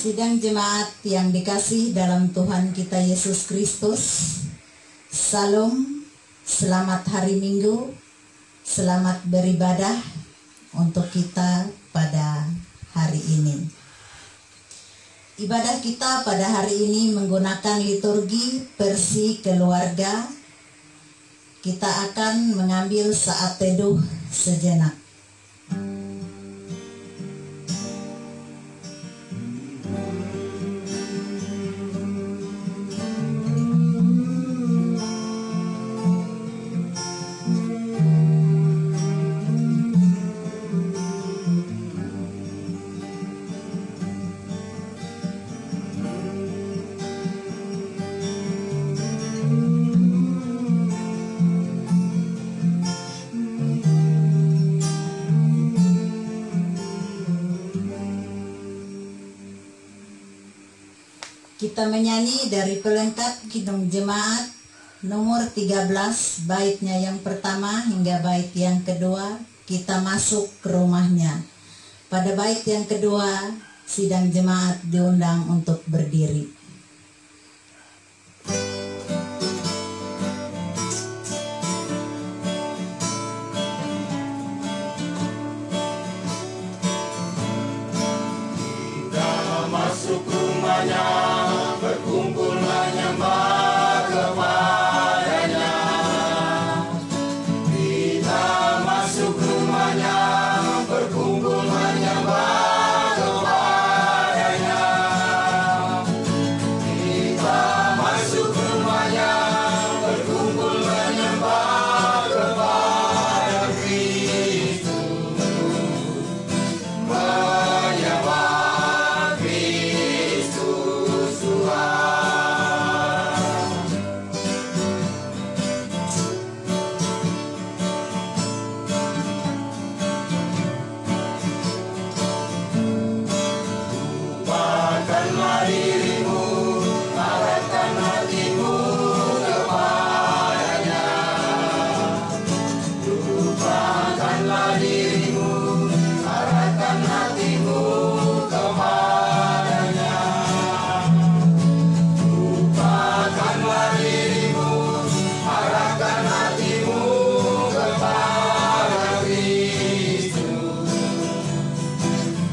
Sidang jemaat yang dikasih dalam Tuhan kita Yesus Kristus, Salam, selamat hari Minggu, selamat beribadah untuk kita pada hari ini. Ibadah kita pada hari ini menggunakan liturgi versi keluarga. Kita akan mengambil saat teduh sejenak. Kita menyanyi dari pelengkap Kidung Jemaat nomor 13, baitnya yang pertama hingga bait yang kedua, kita masuk ke rumahnya. Pada bait yang kedua, sidang jemaat diundang untuk berdiri. Kita masuk rumahnya, berkumpul menyembah kepadanya. Kita masuk rumahnya, berkumpul menyembah kepadanya. Kita masuk rumahnya, berkumpul menyembah kepada Kristus. Menyembah Kristus Tuhan. Lupakanlah dirimu, arahkan hatimu kepadanya. Lupakanlah dirimu, arahkan hatimu kepadanya. Lupakanlah dirimu, arahkan hatimu kepada Kristus.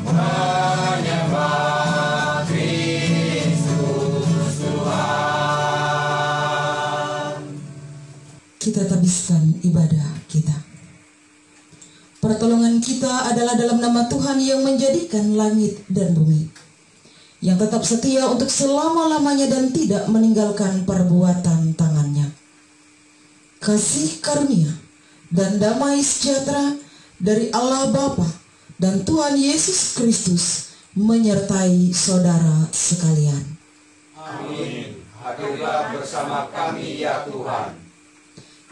Menyembah Kristus Tuhan. Kita tabiskan ibadah kita. Pertolongan kita adalah dalam nama Tuhan yang menjadikan langit dan bumi, yang tetap setia untuk selama-lamanya dan tidak meninggalkan perbuatan tangannya. Kasih karunia dan damai sejahtera dari Allah Bapa dan Tuhan Yesus Kristus menyertai saudara sekalian. Amin. Hadirlah bersama kami ya Tuhan.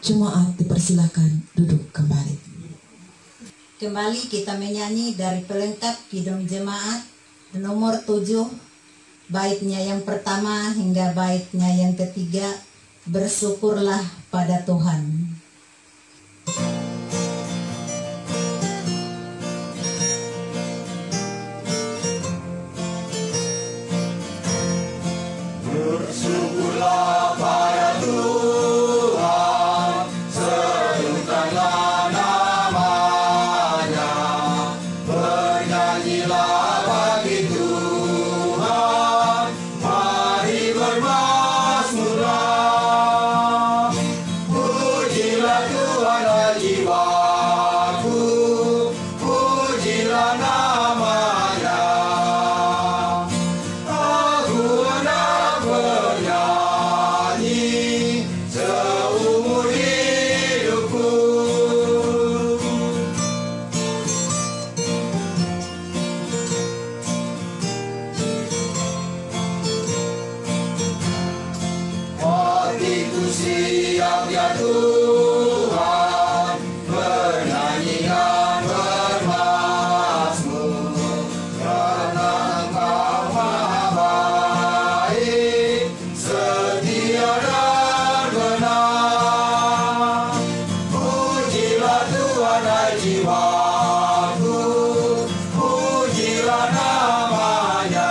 Jemaat dipersilakan duduk kembali. Kembali kita menyanyi dari pelengkap Kidung Jemaat nomor 7, baitnya yang pertama hingga baitnya yang ketiga, bersyukurlah pada Tuhan. Bersyukurlah pada Tuhan, serukanlah namanya, bernyanyilah bagi Tuhan, mari bermazmurlah. Pujilah Tuhan jiwaku, pujilah namanya. Aku hendak bernyanyi seumur hidupku. Hatiku siap ya Tuhan, bernyanyi dan bermazmur, karena Engkau maha baik, setia dan benar. Pujilah Tuhan hai jiwaku, pujilah namanya.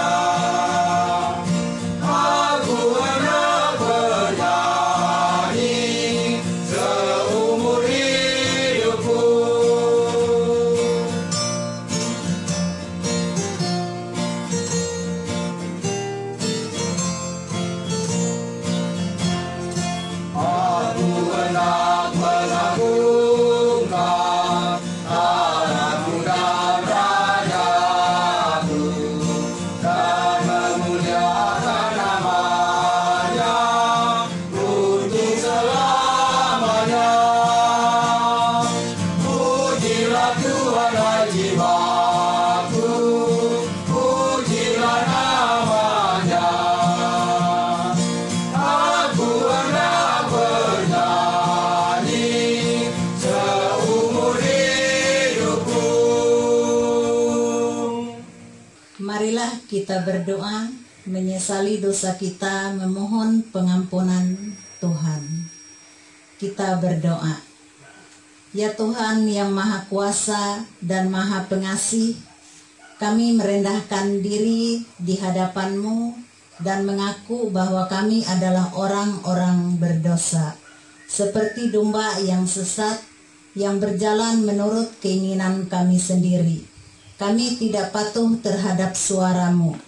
Marilah kita berdoa, menyesali dosa kita, memohon pengampunan Tuhan. Kita berdoa. Ya Tuhan yang Maha Kuasa dan Maha Pengasih, kami merendahkan diri di hadapan-Mu dan mengaku bahwa kami adalah orang-orang berdosa, seperti domba yang sesat, yang berjalan menurut keinginan kami sendiri. Kami tidak patuh terhadap suara-Mu.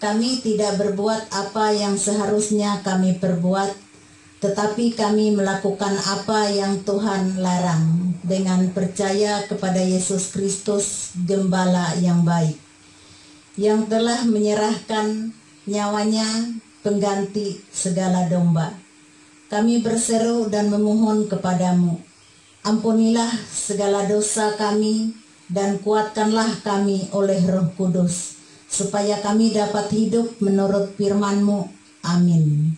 Kami tidak berbuat apa yang seharusnya kami perbuat, tetapi kami melakukan apa yang Tuhan larang dengan percaya kepada Yesus Kristus, Gembala yang baik, yang telah menyerahkan nyawanya pengganti segala domba. Kami berseru dan memohon kepadamu, ampunilah segala dosa kami dan kuatkanlah kami oleh Roh Kudus, supaya kami dapat hidup menurut firman-Mu. Amin.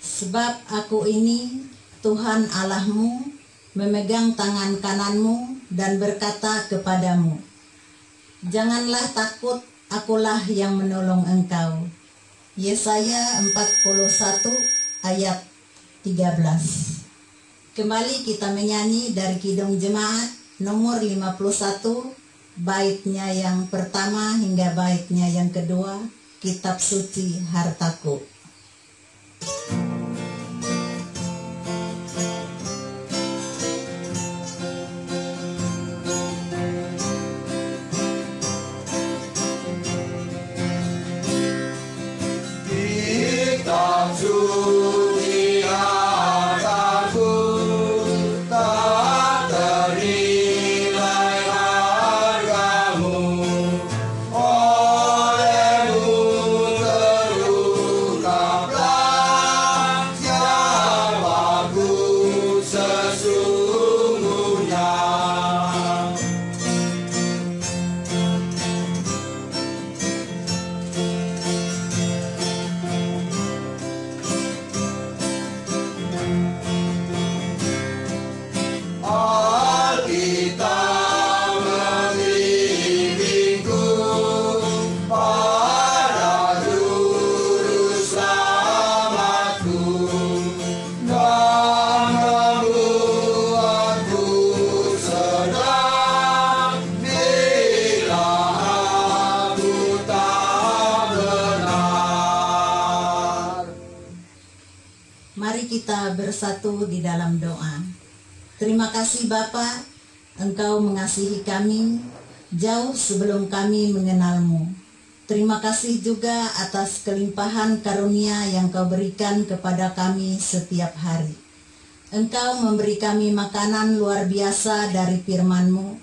Sebab aku ini, Tuhan Allahmu, memegang tangan kananmu dan berkata kepadamu, janganlah takut, akulah yang menolong engkau. Yesaya 41 ayat 13. Kembali kita menyanyi dari Kidung Jemaat nomor 51, baitnya yang pertama hingga baitnya yang kedua, Kitab Suci Hartaku. Kitab suci hartaku, tak ternilai hargamu, olehmu terungkaplah siapaku sesungguhnya. Alkitab membimbingku pada juru selamatku dan membuatku sedang bila aku tak benar. Mari kita bersatu di dalam doa. Terima kasih Bapa, Engkau mengasihi kami jauh sebelum kami mengenal-Mu. Terima kasih juga atas kelimpahan karunia yang Kau berikan kepada kami setiap hari. Engkau memberi kami makanan luar biasa dari firman-Mu.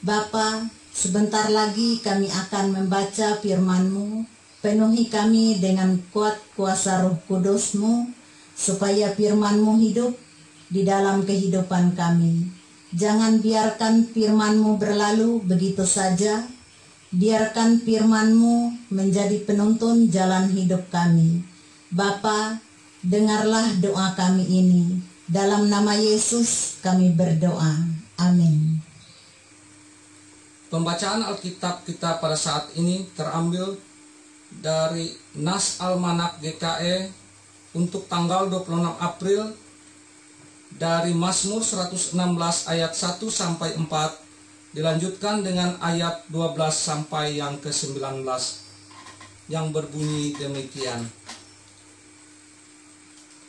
Bapa, sebentar lagi kami akan membaca firman-Mu. Penuhi kami dengan kuat kuasa Roh Kudus-Mu, supaya firman-Mu hidup di dalam kehidupan kami. Jangan biarkan firman-Mu berlalu begitu saja. Biarkan firman-Mu menjadi penuntun jalan hidup kami. Bapa, dengarlah doa kami ini. Dalam nama Yesus kami berdoa. Amin. Pembacaan Alkitab kita pada saat ini terambil dari Nas Almanak GKE untuk tanggal 26 April dari Mazmur 116 ayat 1 sampai 4, dilanjutkan dengan ayat 12 sampai yang ke-19 yang berbunyi demikian.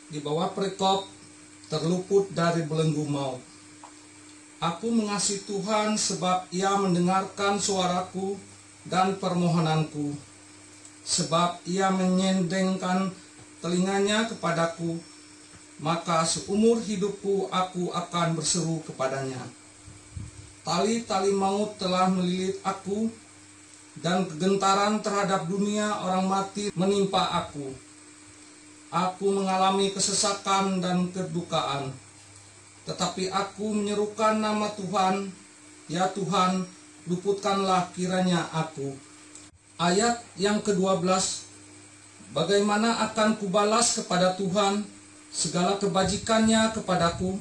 Di bawah perikop terluput dari belenggu maut. Aku mengasihi Tuhan sebab Ia mendengarkan suaraku dan permohonanku, sebab Ia menyendengkan telinganya kepadaku. Maka seumur hidupku aku akan berseru kepadanya. Tali-tali maut telah melilit aku, dan kegentaran terhadap dunia orang mati menimpa aku. Aku mengalami kesesakan dan kedukaan, tetapi aku menyerukan nama Tuhan. Ya Tuhan, luputkanlah kiranya aku. Ayat yang ke-12, bagaimana akan kubalas kepada Tuhan segala kebajikannya kepadaku?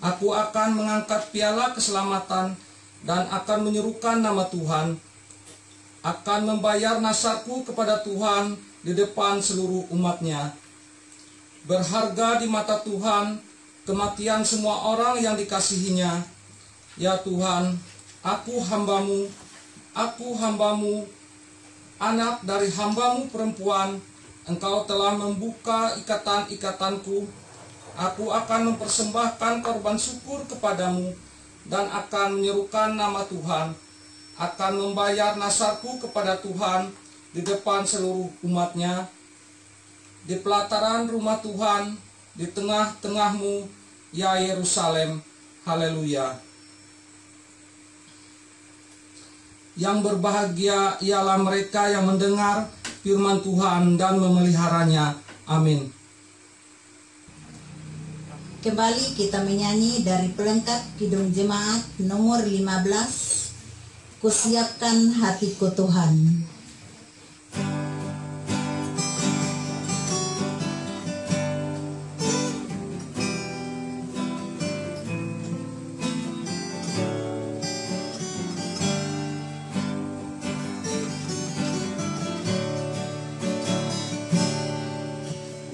Aku akan mengangkat piala keselamatan dan akan menyerukan nama Tuhan, akan membayar nasarku kepada Tuhan di depan seluruh umatnya. Berharga di mata Tuhan kematian semua orang yang dikasihinya. Ya Tuhan, aku hambamu, anak dari hambamu perempuan, Engkau telah membuka ikatan-ikatanku. Aku akan mempersembahkan korban syukur kepadamu dan akan menyerukan nama Tuhan, akan membayar nasarku kepada Tuhan di depan seluruh umatnya. Di pelataran rumah Tuhan, di tengah-tengahmu, ya Yerusalem. Haleluya. Yang berbahagia ialah mereka yang mendengar firman Tuhan dan memeliharanya. Amin. Kembali kita menyanyi dari pelengkap Kidung Jemaat nomor 15, Kusiapkan Hatiku Tuhan.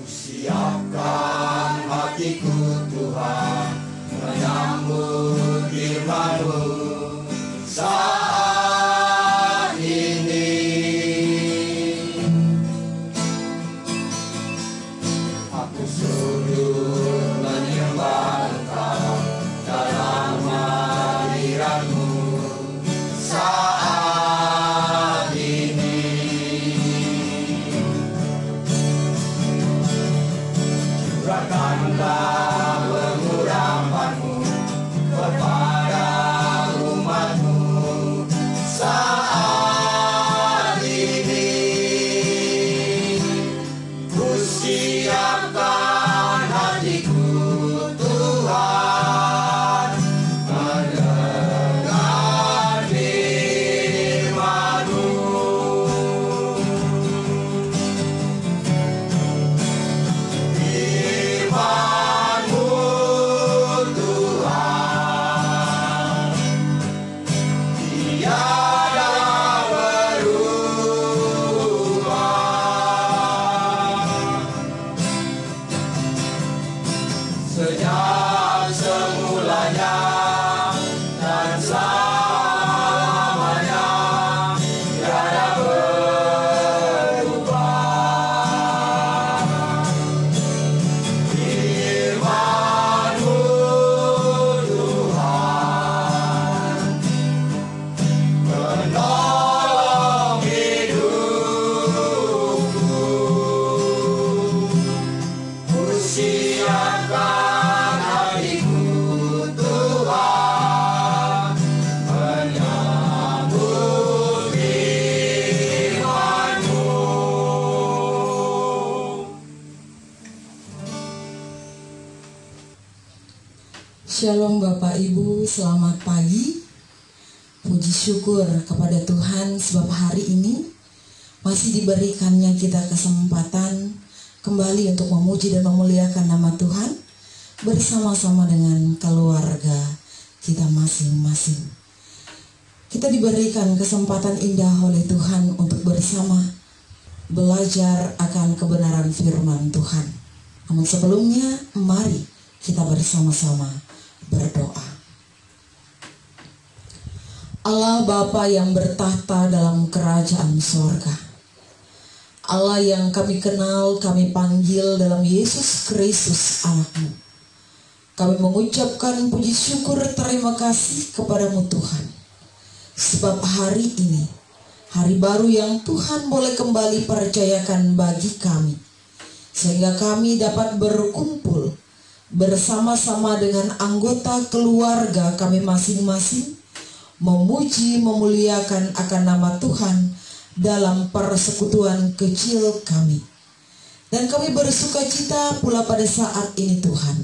Siapkan hatiku Tuhan, menyambut firman-Mu saat ini. Aku sujud menyembah Engkau dalam hadirat-Mu saat ini. Curahkanlah pengurapan-Mu kepada umat-Mu saat ini. Kusiapkan hatiku Tuhan, mendengar firman-Mu. Firman-Mu Tuhan, tiada berubah. Sejak semulanya dan selamanya, tiada berubah. Firman-Mu Tuhan, menolong hidupku. Kusiapkan hatiku Tuhan, menyambut firman-Mu. Shalom Bapak Ibu, selamat pagi. Puji syukur kepada Tuhan sebab hari ini masih diberikannya kita kesempatan kembali untuk memuji dan memuliakan nama Tuhan bersama-sama dengan keluarga kita masing-masing. Kita diberikan kesempatan indah oleh Tuhan untuk bersama belajar akan kebenaran firman Tuhan. Namun sebelumnya, mari kita bersama-sama berdoa. Allah Bapa yang bertahta dalam kerajaan sorga, Allah yang kami kenal, kami panggil dalam Yesus Kristus Anak-Mu, kami mengucapkan puji syukur terima kasih kepada-Mu Tuhan, sebab hari ini hari baru yang Tuhan boleh kembali percayakan bagi kami, sehingga kami dapat berkumpul bersama-sama dengan anggota keluarga kami masing-masing, memuji memuliakan akan nama Tuhan dalam persekutuan kecil kami. Dan kami bersukacita pula pada saat ini Tuhan,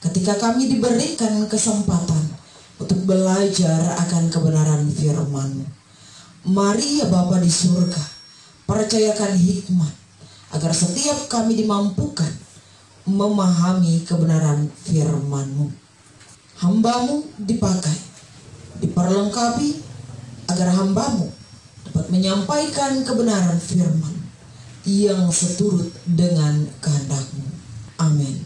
ketika kami diberikan kesempatan untuk belajar akan kebenaran firman-Mu. Mari ya Bapa di surga, percayakan hikmat agar setiap kami dimampukan memahami kebenaran firman-Mu. Hamba-Mu dipakai diperlengkapi agar hamba-Mu dapat menyampaikan kebenaran firman yang seturut dengan kehendak-Mu. Amin.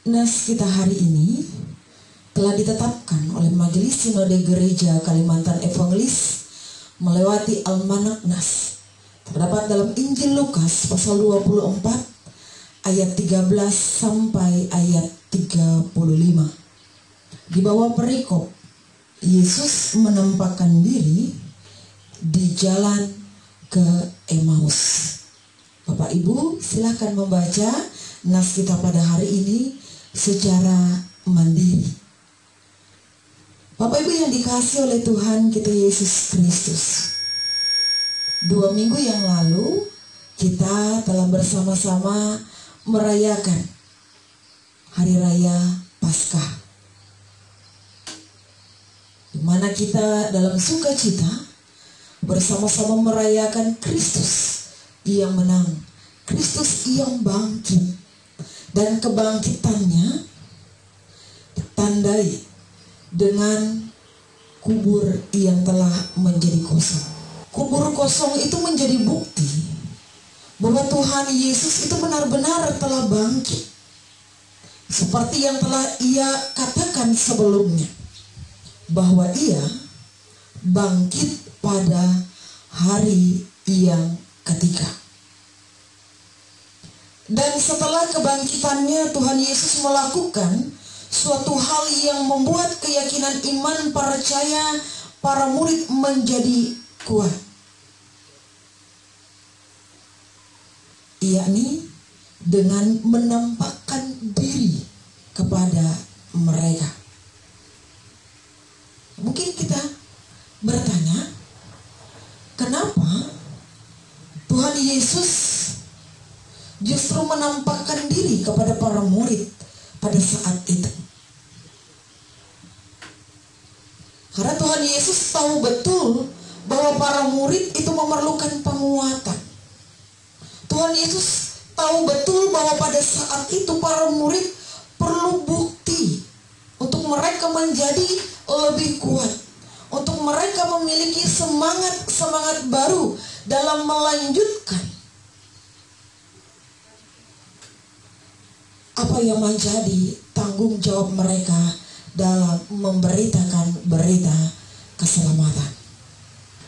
Nas kita hari ini telah ditetapkan oleh Majelis Sinode Gereja Kalimantan Evangelis melewati Almanak Nas. Terdapat dalam Injil Lukas pasal 24 ayat 13 sampai ayat 35. Di bawah perikop, Yesus menampakkan diri di jalan ke Emmaus. Bapak Ibu silakan membaca nas kita pada hari ini secara mandiri. Bapak Ibu yang dikasihi oleh Tuhan kita Yesus Kristus, 2 minggu yang lalu kita telah bersama-sama merayakan Hari Raya Paskah, di mana kita dalam sukacita bersama-sama merayakan Kristus yang menang, Kristus yang bangkit, dan kebangkitannya ditandai dengan kubur yang telah menjadi kosong. Kubur kosong itu menjadi bukti bahwa Tuhan Yesus itu benar-benar telah bangkit, seperti yang telah Ia katakan sebelumnya, bahwa Ia bangkit pada hari yang ketiga. Dan setelah kebangkitannya, Tuhan Yesus melakukan suatu hal yang membuat keyakinan iman percaya para murid menjadi kuat, yakni dengan menampakkan diri kepada mereka. Mungkin kita bertanya, kenapa Tuhan Yesus justru menampakkan diri kepada para murid pada saat itu? Karena Tuhan Yesus tahu betul bahwa para murid itu memerlukan penguatan. Tuhan Yesus tahu betul bahwa pada saat itu para murid perlu bukti untuk mereka menjadi lebih kuat, untuk mereka memiliki semangat baru dalam melanjutkan apa yang menjadi tanggung jawab mereka dalam memberitakan berita keselamatan.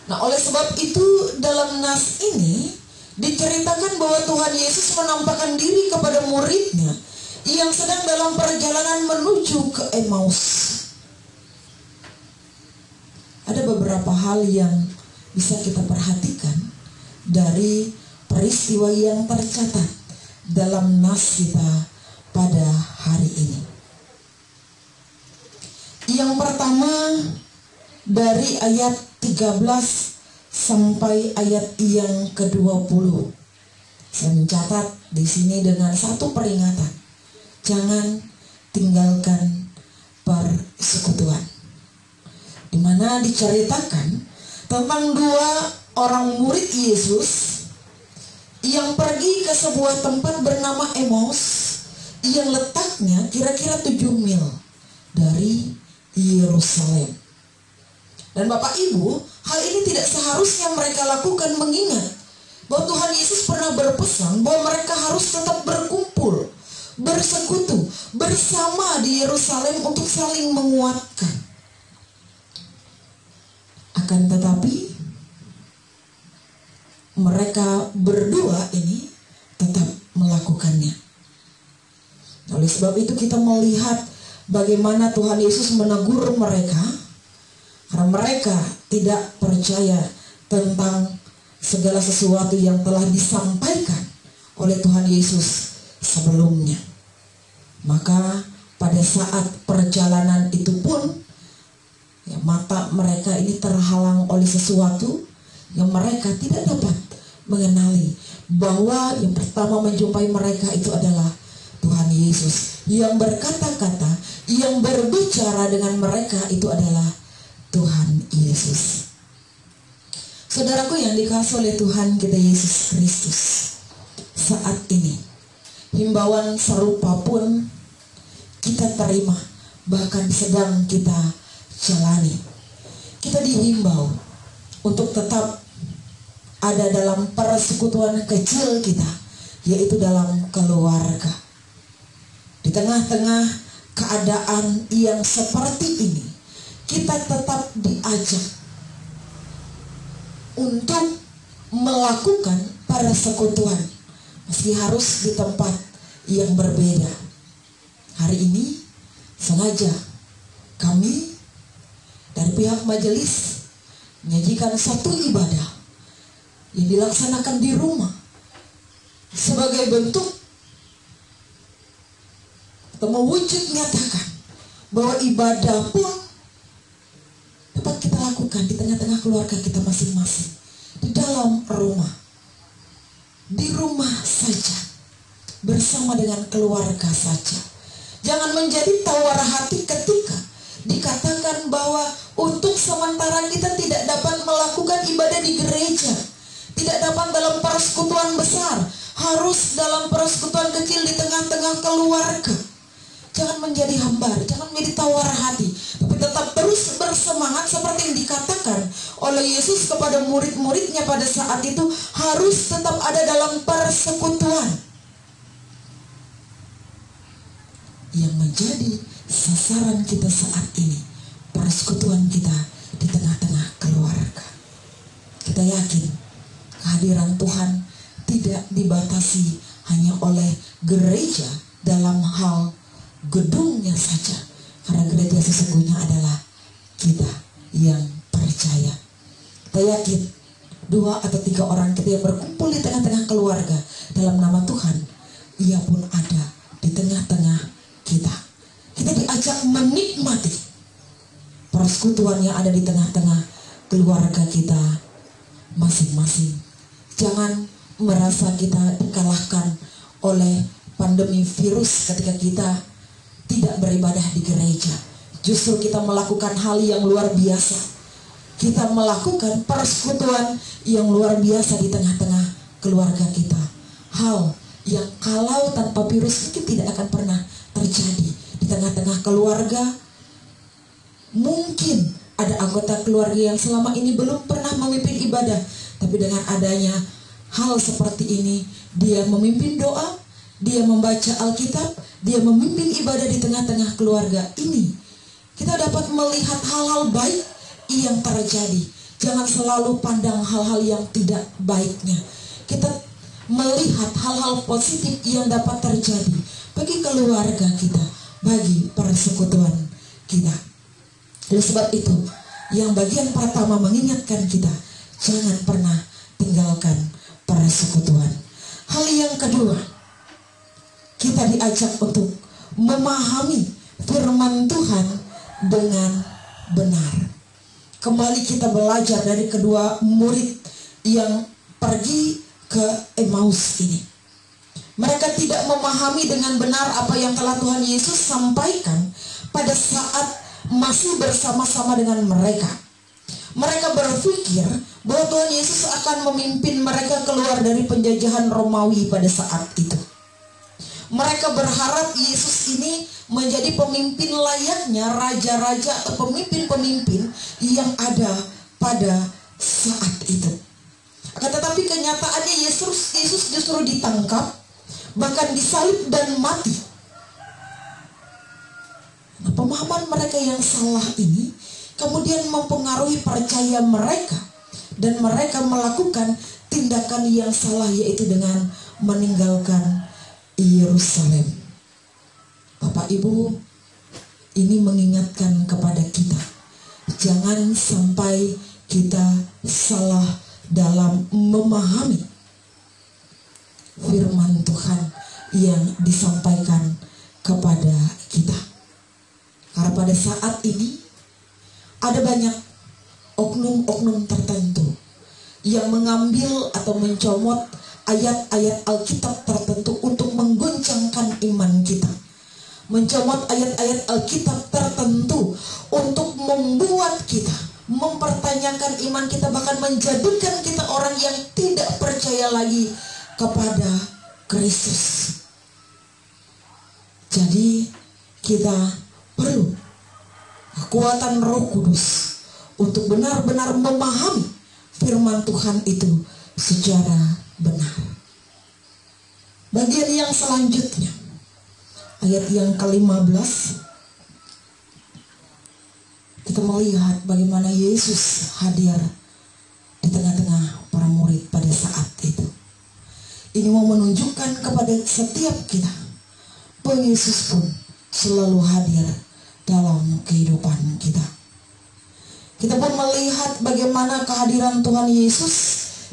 Nah, oleh sebab itu dalam nas ini diceritakan bahwa Tuhan Yesus menampakkan diri kepada muridnya yang sedang dalam perjalanan menuju ke Emmaus. Ada beberapa hal yang bisa kita perhatikan dari peristiwa yang tercatat dalam nas kita pada hari ini. Yang pertama, dari ayat 13 sampai ayat yang ke-20. Saya mencatat di sini dengan satu peringatan. Jangan tinggalkan persekutuan. Di mana diceritakan tentang 2 orang murid Yesus yang pergi ke sebuah tempat bernama Emmaus yang letaknya kira-kira 7 mil dari Yerusalem. Dan Bapak Ibu, hal ini tidak seharusnya mereka lakukan, mengingat bahwa Tuhan Yesus pernah berpesan bahwa mereka harus tetap berkumpul, bersekutu bersama di Yerusalem untuk saling menguatkan. Akan tetapi mereka berdua ini tetap melakukannya. Oleh sebab itu kita melihat bagaimana Tuhan Yesus menegur mereka karena mereka tidak percaya tentang segala sesuatu yang telah disampaikan oleh Tuhan Yesus sebelumnya. Maka pada saat perjalanan itu pun mata mereka ini terhalang oleh sesuatu yang mereka tidak dapat mengenali, bahwa yang pertama menjumpai mereka itu adalah Tuhan Yesus yang berkata-kata, yang berbicara dengan mereka itu adalah Tuhan Yesus. Saudaraku yang dikasihi oleh Tuhan kita Yesus Kristus, saat ini himbauan serupa pun kita terima, bahkan sedang kita jalani. Kita dihimbau untuk tetap ada dalam persekutuan kecil kita, yaitu dalam keluarga. Di tengah-tengah keadaan yang seperti ini, kita tetap diajak untuk melakukan persekutuan, meski harus di tempat yang berbeda. Hari ini sengaja kami dari pihak majelis menyajikan satu ibadah yang dilaksanakan di rumah sebagai bentuk atau mewujud nyatakan bahwa ibadah pun dapat kita lakukan di tengah-tengah keluarga kita masing-masing, di dalam rumah, di rumah saja, bersama dengan keluarga saja. Jangan menjadi tawar hati ketika dikatakan bahwa untuk sementara kita tidak dapat melakukan ibadah di gereja, tidak dapat dalam persekutuan besar, harus dalam persekutuan kecil di tengah-tengah keluarga. Jangan menjadi hambar, jangan menjadi tawar hati, tapi tetap terus bersemangat seperti yang dikatakan oleh Yesus kepada murid-muridnya pada saat itu, harus tetap ada dalam persekutuan. Yang menjadi sasaran kita saat ini, persekutuan kita di tengah-tengah keluarga. Kita yakin kehadiran Tuhan tidak dibatasi hanya oleh gereja dalam hal gedungnya saja, karena gereja sesungguhnya adalah kita yang percaya. Kita yakin 2 atau 3 orang kita yang berkumpul di tengah-tengah keluarga dalam nama Tuhan, Ia pun ada di tengah-tengah kita. Kita diajak menikmati persekutuan yang ada di tengah-tengah keluarga kita masing-masing. Jangan merasa kita dikalahkan oleh pandemi virus ketika kita tidak beribadah di gereja. Justru kita melakukan hal yang luar biasa. Kita melakukan persekutuan yang luar biasa di tengah-tengah keluarga kita. Hal yang kalau tanpa virus mungkin tidak akan pernah terjadi di tengah-tengah keluarga. Mungkin ada anggota keluarga yang selama ini belum pernah memimpin ibadah, tapi dengan adanya hal seperti ini, dia memimpin doa, dia membaca Alkitab, dia memimpin ibadah di tengah-tengah keluarga ini. Kita dapat melihat hal-hal baik yang terjadi. Jangan selalu pandang hal-hal yang tidak baiknya. Kita melihat hal-hal positif yang dapat terjadi bagi keluarga kita, bagi persekutuan kita. Oleh sebab itu, yang bagian pertama mengingatkan kita, jangan pernah tinggalkan persekutuan. Hal yang kedua, kita diajak untuk memahami firman Tuhan dengan benar. Kembali kita belajar dari kedua murid yang pergi ke Emmaus ini. Mereka tidak memahami dengan benar apa yang telah Tuhan Yesus sampaikan pada saat masih bersama-sama dengan mereka. Mereka berpikir bahwa Tuhan Yesus akan memimpin mereka keluar dari penjajahan Romawi pada saat itu. Mereka berharap Yesus ini menjadi pemimpin layaknya raja-raja atau pemimpin-pemimpin yang ada pada saat itu. Akan tetapi kenyataannya Yesus justru ditangkap, bahkan disalib dan mati. Nah, pemahaman mereka yang salah ini kemudian mempengaruhi percaya mereka, dan mereka melakukan tindakan yang salah, yaitu dengan meninggalkan Yerusalem. Bapak Ibu, ini mengingatkan kepada kita, jangan sampai kita salah dalam memahami firman Tuhan yang disampaikan kepada kita. Karena pada saat ini ada banyak oknum-oknum tertentu yang mengambil atau mencomot ayat-ayat Alkitab tertentu untuk mengguncangkan iman kita. Mencomot ayat-ayat Alkitab tertentu untuk membuat kita mempertanyakan iman kita, bahkan menjadikan kita orang yang tidak percaya lagi kepada Kristus. Jadi kita perlu kekuatan Roh Kudus untuk benar-benar memahami firman Tuhan itu secara benar. Bagian yang selanjutnya, ayat yang ke-15, kita melihat bagaimana Yesus hadir di tengah-tengah para murid pada saat itu. Ini mau menunjukkan kepada setiap kita bahwa Yesus pun selalu hadir dalam kehidupan kita. Kita pun melihat bagaimana kehadiran Tuhan Yesus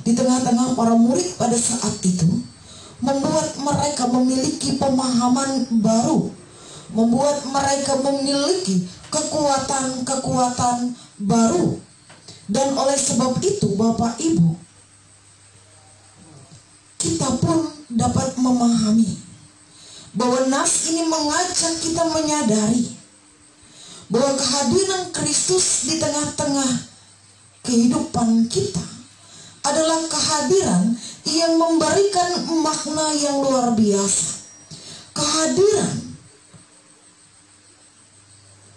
di tengah-tengah para murid pada saat itu membuat mereka memiliki pemahaman baru, membuat mereka memiliki kekuatan-kekuatan baru. Dan oleh sebab itu, Bapak Ibu, kita pun dapat memahami bahwa nas ini mengajak kita menyadari bahwa kehadiran Kristus di tengah-tengah kehidupan kita adalah kehadiran yang memberikan makna yang luar biasa. Kehadiran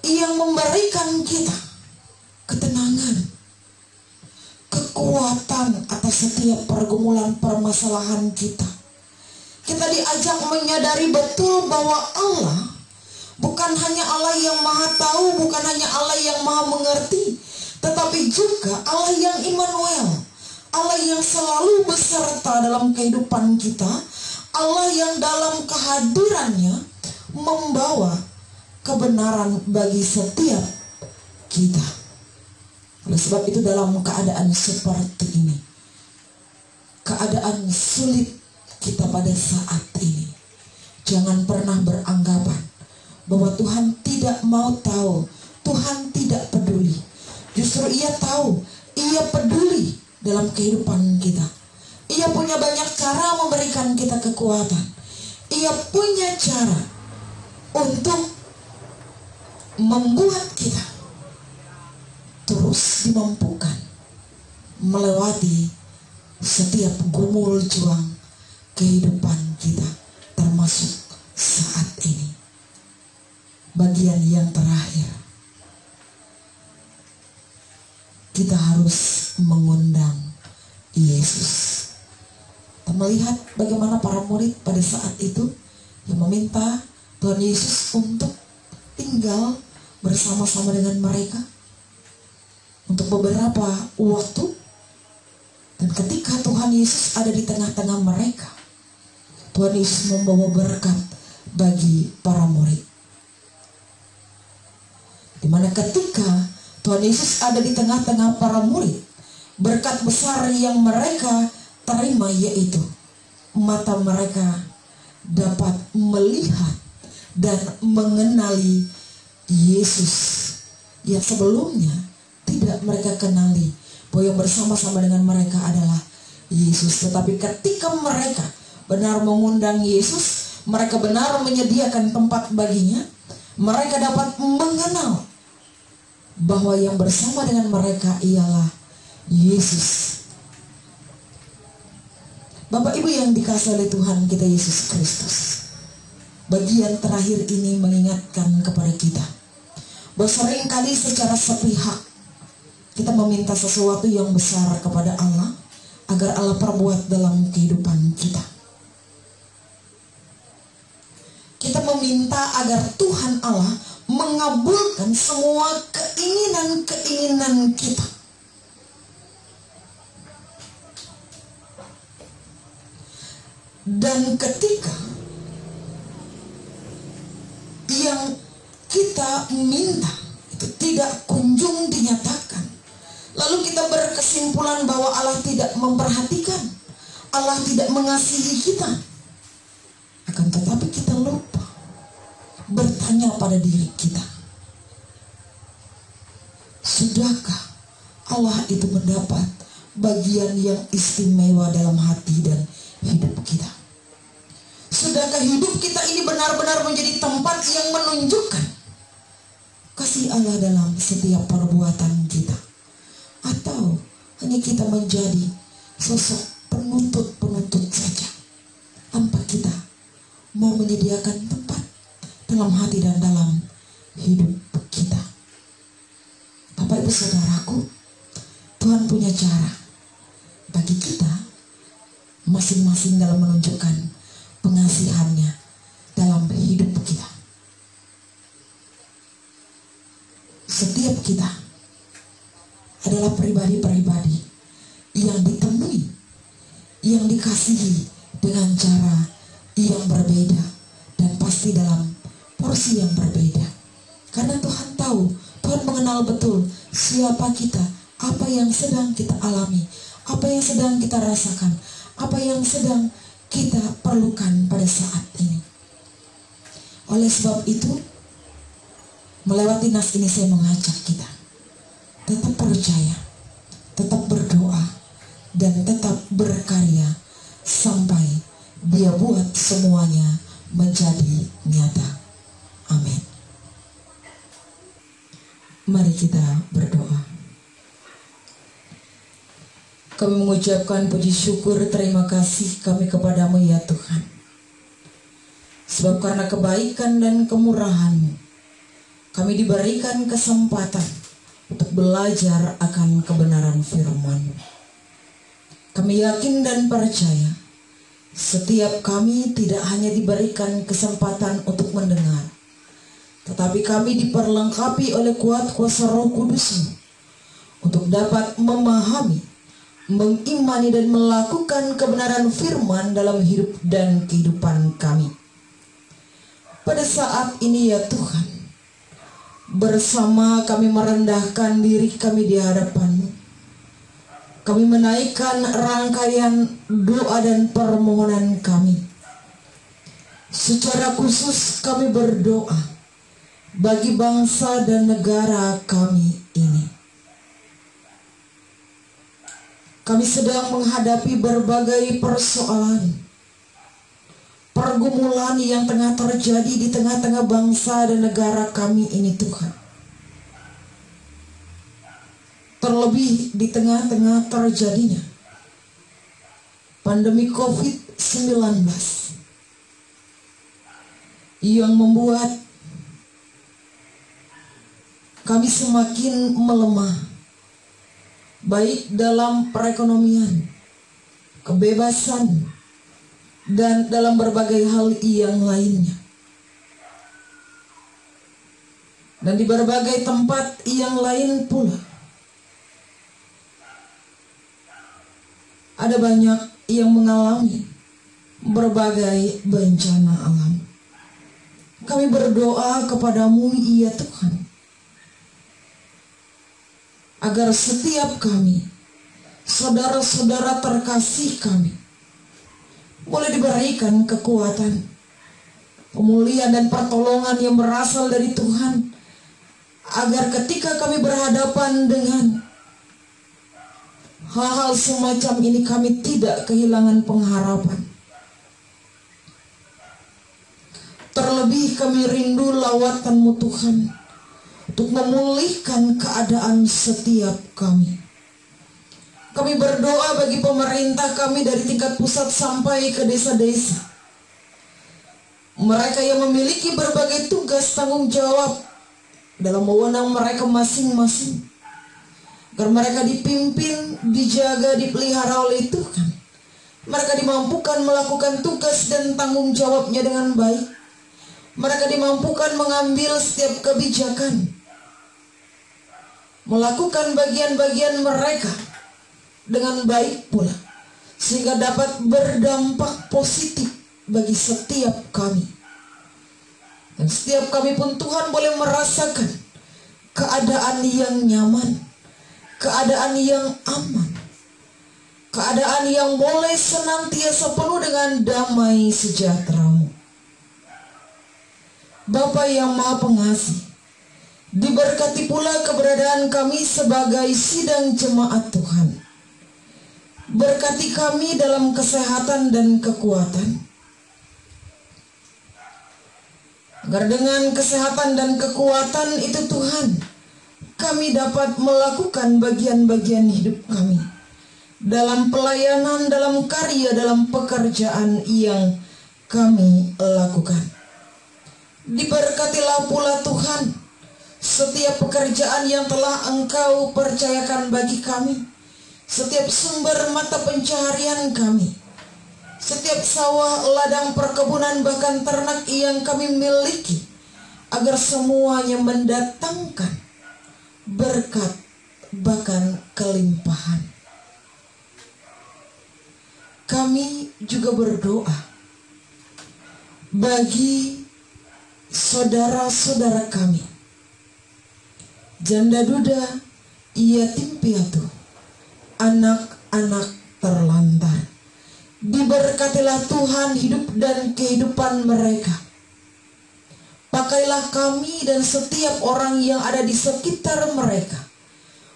yang memberikan kita ketenangan, kekuatan atas setiap pergumulan permasalahan kita. Kita diajak menyadari betul bahwa Allah bukan hanya Allah yang maha tahu, bukan hanya Allah yang maha mengerti, tetapi juga Allah yang Immanuel, Allah yang selalu beserta dalam kehidupan kita, Allah yang dalam kehadirannya membawa kebenaran bagi setiap kita. Oleh sebab itu, dalam keadaan seperti ini, keadaan sulit kita pada saat ini, jangan pernah beranggapan bahwa Tuhan tidak mau tahu, Tuhan tidak peduli. Justru Ia tahu, Ia peduli dalam kehidupan kita. Ia punya banyak cara memberikan kita kekuatan. Ia punya cara untuk membuat kita terus dimampukan melewati setiap gumul juang kehidupan kita, termasuk saat ini. Bagian yang terakhir, kita harus mengundang Yesus. Kita melihat bagaimana para murid pada saat itu yang meminta Tuhan Yesus untuk tinggal bersama-sama dengan mereka untuk beberapa waktu. Dan ketika Tuhan Yesus ada di tengah-tengah mereka, Tuhan Yesus membawa berkat bagi para murid. Dimana ketika Tuhan Yesus ada di tengah-tengah para murid, berkat besar yang mereka terima yaitu mata mereka dapat melihat dan mengenali Yesus yang sebelumnya tidak mereka kenali, bahwa yang bersama-sama dengan mereka adalah Yesus. Tetapi ketika mereka benar mengundang Yesus, mereka benar menyediakan tempat baginya, mereka dapat mengenal bahwa yang bersama dengan mereka ialah Yesus. Bapak Ibu yang dikasihi oleh Tuhan kita Yesus Kristus, bagian terakhir ini mengingatkan kepada kita bahwa seringkali secara sepihak kita meminta sesuatu yang besar kepada Allah agar Allah perbuat dalam kehidupan kita. Kita meminta agar Tuhan Allah mengabulkan semua keinginan-keinginan kita. Dan ketika yang kita minta itu tidak kunjung dinyatakan, lalu kita berkesimpulan bahwa Allah tidak memperhatikan, Allah tidak mengasihi kita. Akan tetapi kita lupa bertanya pada diri kita, sudahkah Allah itu mendapat bagian yang istimewa dalam hati dan hidup kita? Sudahkah hidup kita ini benar-benar menjadi tempat yang menunjukkan kasih Allah dalam setiap perbuatan kita? Atau hanya kita menjadi sosok penuntut-penuntut saja tanpa kita mau menyediakan tempat dalam hati dan dalam hidup kita? punya cara bagi kita masing-masing dalam menunjukkan pengasihannya dalam hidup kita. Setiap kita adalah pribadi-pribadi yang ditemui, yang dikasihi dengan cara yang berbeda, dan pasti dalam porsi yang berbeda. Karena Tuhan tahu, Tuhan mengenal betul siapa kita, apa yang sedang kita alami, apa yang sedang kita rasakan, apa yang sedang kita perlukan pada saat ini. Oleh sebab itu, melewati nas ini saya mengajak kita tetap percaya, tetap berdoa, dan tetap berkarya sampai Dia buat semuanya menjadi nyata. Amin. Mari kita berdoa. Kami mengucapkan puji syukur, terima kasih kami kepadamu ya Tuhan. Sebab karena kebaikan dan kemurahan-Mu, kami diberikan kesempatan untuk belajar akan kebenaran firman-Mu. Kami yakin dan percaya, setiap kami tidak hanya diberikan kesempatan untuk mendengar, tetapi kami diperlengkapi oleh kuat kuasa Roh Kudus-Mu untuk dapat memahami, mengimani dan melakukan kebenaran firman dalam hidup dan kehidupan kami. Pada saat ini ya Tuhan, bersama kami merendahkan diri kami di hadapan-Mu, kami menaikkan rangkaian doa dan permohonan kami. Secara khusus kami berdoa bagi bangsa dan negara kami ini. Kami sedang menghadapi berbagai persoalan, pergumulan yang tengah terjadi di tengah-tengah bangsa dan negara kami ini Tuhan. Terlebih di tengah-tengah terjadinya pandemi COVID-19 yang membuat kami semakin melemah, baik dalam perekonomian, kebebasan, dan dalam berbagai hal yang lainnya. Dan di berbagai tempat yang lain pula, ada banyak yang mengalami berbagai bencana alam. Kami berdoa kepadamu ya Tuhan, agar setiap kami, saudara-saudara terkasih kami, boleh diberikan kekuatan, pemulihan dan pertolongan yang berasal dari Tuhan, agar ketika kami berhadapan dengan hal-hal semacam ini kami tidak kehilangan pengharapan. Terlebih kami rindu lawatan-Mu Tuhan untuk memulihkan keadaan setiap kami. Kami berdoa bagi pemerintah kami dari tingkat pusat sampai ke desa-desa. Mereka yang memiliki berbagai tugas tanggung jawab dalam wewenang mereka masing-masing, agar mereka dipimpin, dijaga, dipelihara oleh Tuhan. Mereka dimampukan melakukan tugas dan tanggung jawabnya dengan baik. Mereka dimampukan mengambil setiap kebijakan, melakukan bagian-bagian mereka dengan baik pula, sehingga dapat berdampak positif bagi setiap kami. Dan setiap kami pun Tuhan boleh merasakan keadaan yang nyaman, keadaan yang aman, keadaan yang boleh senantiasa penuh dengan damai sejahtera-Mu. Bapa yang Maha Pengasih, diberkati pula keberadaan kami sebagai sidang jemaat Tuhan. Berkati kami dalam kesehatan dan kekuatan, agar dengan kesehatan dan kekuatan itu Tuhan, kami dapat melakukan bagian-bagian hidup kami dalam pelayanan, dalam karya, dalam pekerjaan yang kami lakukan. Diberkatilah pula Tuhan setiap pekerjaan yang telah Engkau percayakan bagi kami, setiap sumber mata pencaharian kami, setiap sawah, ladang perkebunan, bahkan ternak yang kami miliki, agar semuanya mendatangkan berkat bahkan kelimpahan. Kami juga berdoa bagi saudara-saudara kami, janda duda, yatim piatu, anak-anak terlantar. Diberkatilah Tuhan hidup dan kehidupan mereka. Pakailah kami dan setiap orang yang ada di sekitar mereka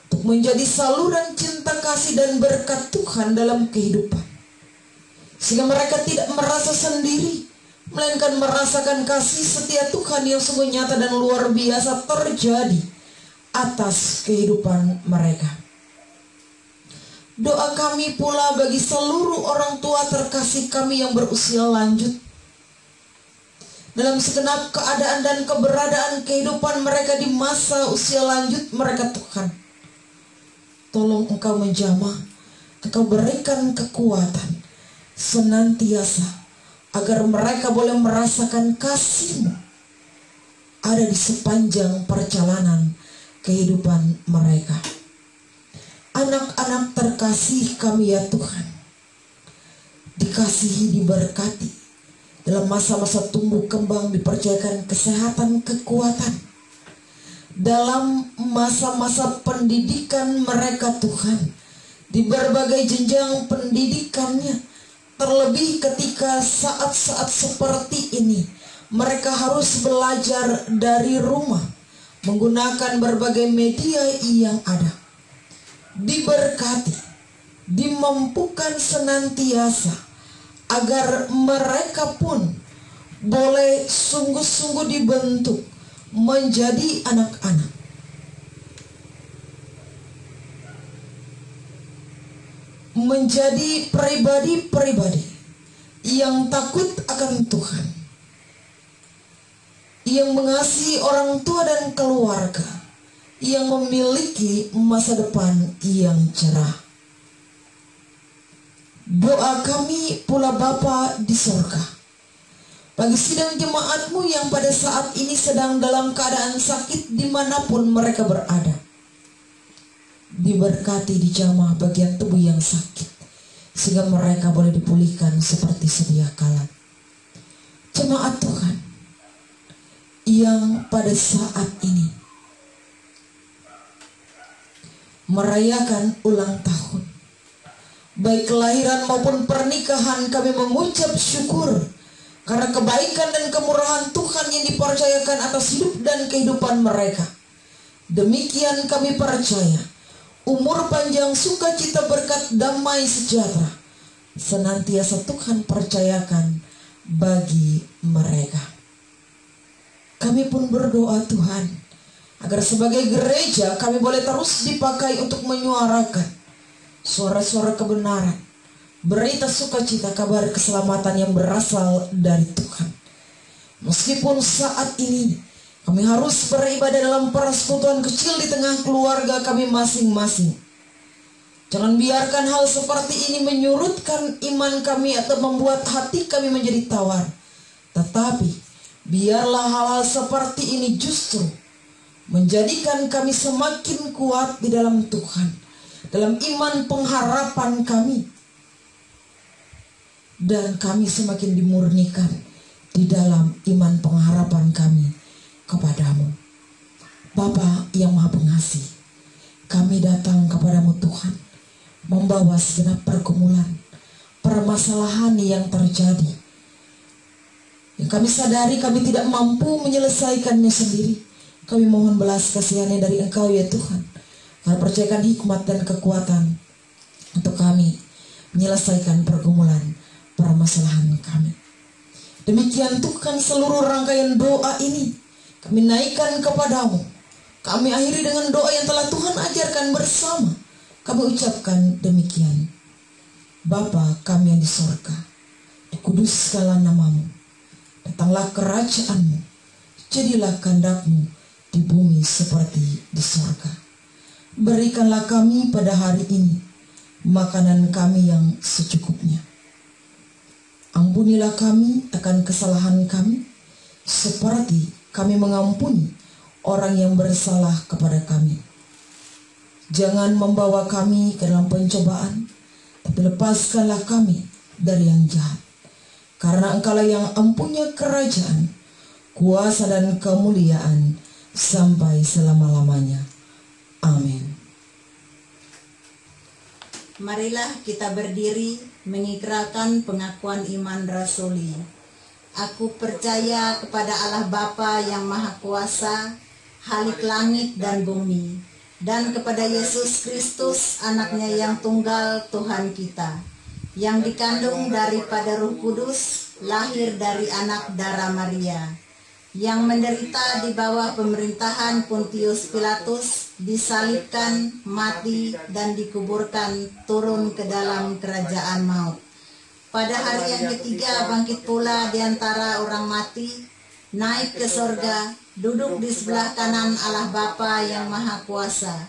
untuk menjadi saluran cinta kasih dan berkat Tuhan dalam kehidupan, sehingga mereka tidak merasa sendiri, melainkan merasakan kasih setia Tuhan yang sungguh nyata dan luar biasa terjadi atas kehidupan mereka. Doa kami pula bagi seluruh orang tua terkasih kami yang berusia lanjut, dalam segenap keadaan dan keberadaan kehidupan mereka di masa usia lanjut mereka, Tuhan. Tolong Engkau menjamah, Engkau berikan kekuatan senantiasa, agar mereka boleh merasakan kasih-Mu ada di sepanjang perjalanan kehidupan mereka. Anak-anak terkasih kami ya Tuhan, dikasihi, diberkati dalam masa-masa tumbuh kembang, dipercayakan kesehatan, kekuatan dalam masa-masa pendidikan mereka Tuhan, di berbagai jenjang pendidikannya. Terlebih ketika saat-saat seperti ini mereka harus belajar dari rumah menggunakan berbagai media yang ada. Diberkati, dimampukan senantiasa, agar mereka pun boleh sungguh-sungguh dibentuk menjadi anak-anak menjadi pribadi-pribadi yang takut akan Tuhan, yang mengasihi orang tua dan keluarga, yang memiliki masa depan yang cerah. Doa kami pula Bapa di surga, bagi sidang jemaat-Mu yang pada saat ini sedang dalam keadaan sakit dimanapun mereka berada. Diberkati, dijamah bagian tubuh yang sakit, sehingga mereka boleh dipulihkan seperti sedia kala. Jemaat Tuhan yang pada saat ini merayakan ulang tahun, baik kelahiran maupun pernikahan, kami mengucap syukur karena kebaikan dan kemurahan Tuhan yang dipercayakan atas hidup dan kehidupan mereka. Demikian kami percaya, umur panjang, sukacita, berkat, damai, sejahtera senantiasa Tuhan percayakan bagi mereka. Kami pun berdoa Tuhan, agar sebagai gereja kami boleh terus dipakai untuk menyuarakan suara-suara kebenaran, berita sukacita, kabar keselamatan yang berasal dari Tuhan. Meskipun saat ini kami harus beribadah dalam persekutuan kecil di tengah keluarga kami masing-masing, jangan biarkan hal seperti ini menyurutkan iman kami atau membuat hati kami menjadi tawar. Tetapi biarlah hal-hal seperti ini justru menjadikan kami semakin kuat di dalam Tuhan, dalam iman pengharapan kami, dan kami semakin dimurnikan di dalam iman pengharapan kami kepadamu. Bapa yang Maha Pengasih, kami datang kepadamu Tuhan, membawa segenap pergumulan, permasalahan yang terjadi, yang kami sadari kami tidak mampu menyelesaikannya sendiri. Kami mohon belas kasihan dari Engkau ya Tuhan, karena percayakan hikmat dan kekuatan untuk kami menyelesaikan pergumulan, permasalahan kami. Demikian Tuhan, seluruh rangkaian doa ini kami naikkan kepadamu. Kami akhiri dengan doa yang telah Tuhan ajarkan bersama. Kami ucapkan demikian: Bapa kami yang di sorga, dikuduskanlah namamu, datanglah kerajaanmu, jadilah kehendak-Mu di bumi seperti di sorga. Berikanlah kami pada hari ini makanan kami yang secukupnya. Ampunilah kami akan kesalahan kami, seperti kami mengampuni orang yang bersalah kepada kami. Jangan membawa kami ke dalam pencobaan, tapi lepaskanlah kami dari yang jahat. Karena Engkaulah yang empunya kerajaan, kuasa dan kemuliaan sampai selama-lamanya. Amin. Marilah kita berdiri mengikrarkan pengakuan iman rasuli. Aku percaya kepada Allah Bapa yang Maha Kuasa, Khalik langit dan bumi, dan kepada Yesus Kristus, anaknya yang tunggal, Tuhan kita, yang dikandung daripada Roh Kudus, lahir dari anak darah Maria, yang menderita di bawah pemerintahan Pontius Pilatus, disalibkan, mati, dan dikuburkan, turun ke dalam kerajaan maut. Pada hari yang ketiga bangkit pula di antara orang mati, naik ke sorga, duduk di sebelah kanan Allah Bapa yang Maha Kuasa,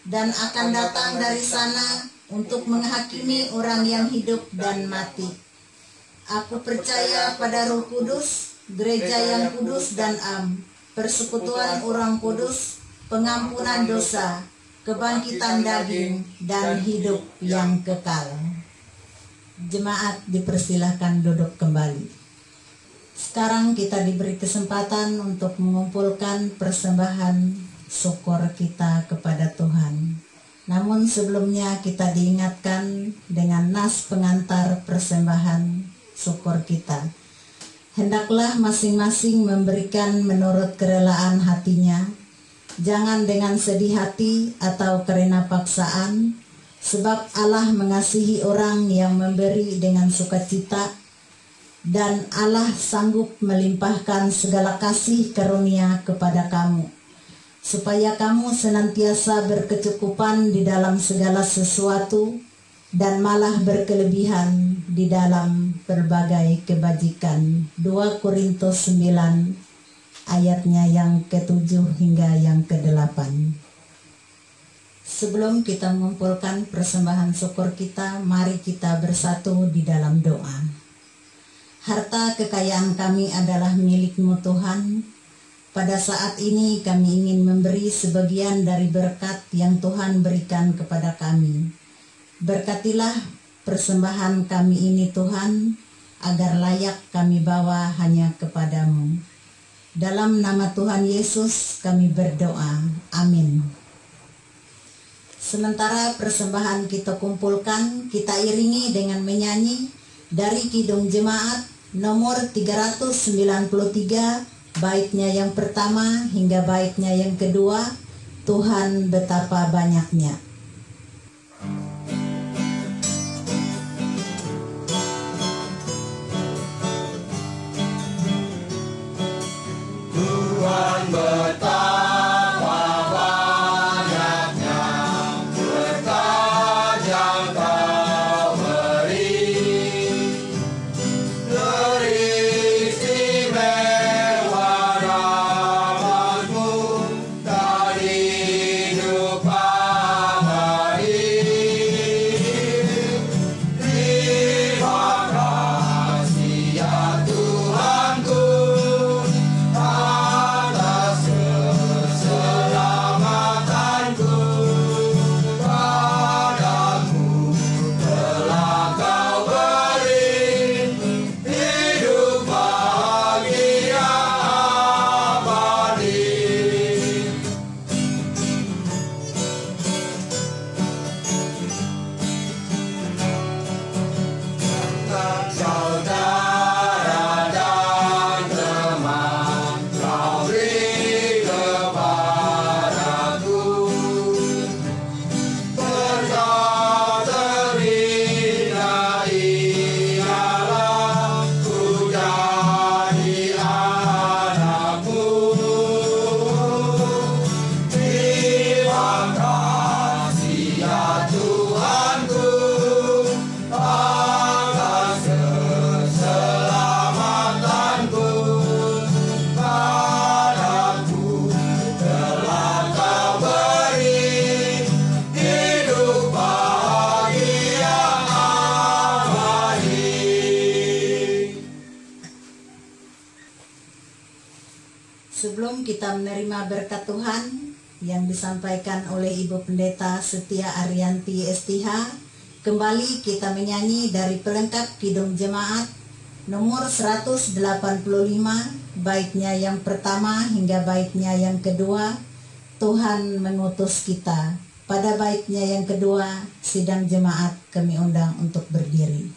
dan akan datang dari sana untuk menghakimi orang yang hidup dan mati. Aku percaya pada Roh Kudus, gereja yang kudus dan am, persekutuan orang kudus, pengampunan dosa, kebangkitan daging, dan hidup yang kekal. Jemaat dipersilahkan duduk kembali. Sekarang kita diberi kesempatan untuk mengumpulkan persembahan syukur kita kepada Tuhan. Namun sebelumnya kita diingatkan dengan nas pengantar persembahan syukur kita. Hendaklah masing-masing memberikan menurut kerelaan hatinya, jangan dengan sedih hati atau karena paksaan, sebab Allah mengasihi orang yang memberi dengan sukacita, dan Allah sanggup melimpahkan segala kasih karunia kepada kamu, supaya kamu senantiasa berkecukupan di dalam segala sesuatu, dan malah berkelebihan di dalam berbagai kebajikan. 2 Korintus 9 ayatnya yang ke-7 hingga yang ke-8. Sebelum kita mengumpulkan persembahan syukur kita, mari kita bersatu di dalam doa. Harta kekayaan kami adalah milik-Mu Tuhan. Pada saat ini kami ingin memberi sebagian dari berkat yang Tuhan berikan kepada kami. Berkatilah persembahan kami ini Tuhan, agar layak kami bawa hanya kepada-Mu. Dalam nama Tuhan Yesus kami berdoa. Amin. Sementara persembahan kita kumpulkan, kita iringi dengan menyanyi dari Kidung Jemaat nomor 393, baitnya yang pertama hingga baitnya yang kedua, Tuhan betapa banyaknya. Tuhan betapa banyaknya berkat yang Kau beri, teristimewa rahmat-Mu dan hidup abadi. sebelum kita menerima berkat Tuhan yang disampaikan oleh Ibu Pendeta Setia Arianti STH, kembali kita menyanyi dari pelengkap Kidung Jemaat nomor 185, baitnya yang pertama hingga baitnya yang kedua, Tuhan mengutus kita. Pada baitnya yang kedua, sidang jemaat kami undang untuk berdiri.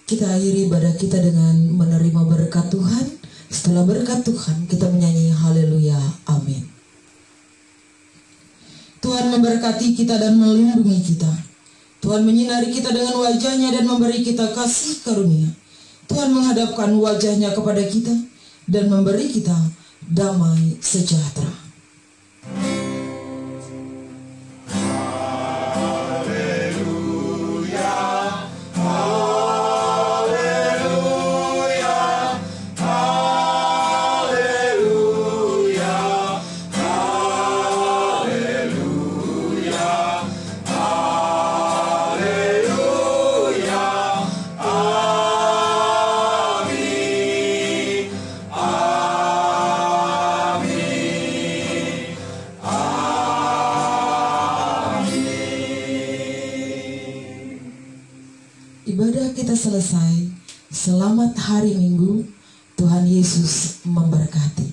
Kita akhiri ibadah kita dengan menerima berkat Tuhan. Setelah berkat Tuhan, kita menyanyi haleluya, amin. Tuhan memberkati kita dan melindungi kita. Tuhan menyinari kita dengan wajah-Nya dan memberi kita kasih karunia. Tuhan menghadapkan wajah-Nya kepada kita dan memberi kita damai sejahtera. Ibadah kita selesai. Selamat hari Minggu. Tuhan Yesus memberkati.